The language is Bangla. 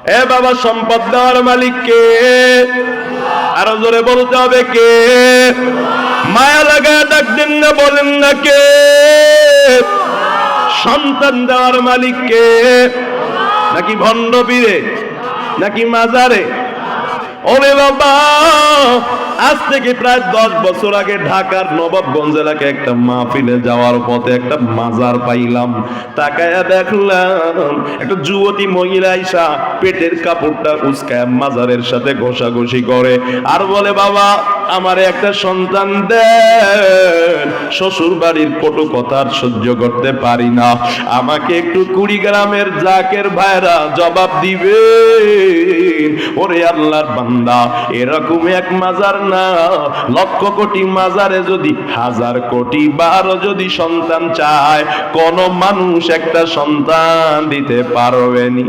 এ বাবা, সম্পদ দেওয়ার মালিক কে? আরো জোরে বলতে হবে কে? মায়া লাগায় ডাক দেন না, বলেন না কে? সন্তান দেওয়ার মালিক কে? নাকি ভণ্ড পীরে, নাকি মাজারে? ওরে বাবা, আজ থেকে প্রায় 10 বছর আগে ঢাকার নবাবগঞ্জ এলাকায় একটা মাহফিলে যাওয়ার পথে একটা মাজার পাইলাম। তাকায়া দেখলাম একটা যুবতী মহিলা আইসা পেটের কাপড়টা উস্কায় মাজারের সাথে ঘষাঘষি করে আর বলে, বাবা আমার একটা সন্তান দেন, শ্বশুর বাড়ির কটু কথা আর সহ্য করতে পারি না, আমাকে একটু কুড়িগ্রামের জাকের ভাইরা জবাব দিবে। ওরে আল্লাহর বান্দা, এরকম এক মাজার না, লক্ষ কোটি মাজারে যদি 1000 কোটি বারো যদি সন্তান চায়, কোন মানুষ একটা সন্তান দিতে পারবে না।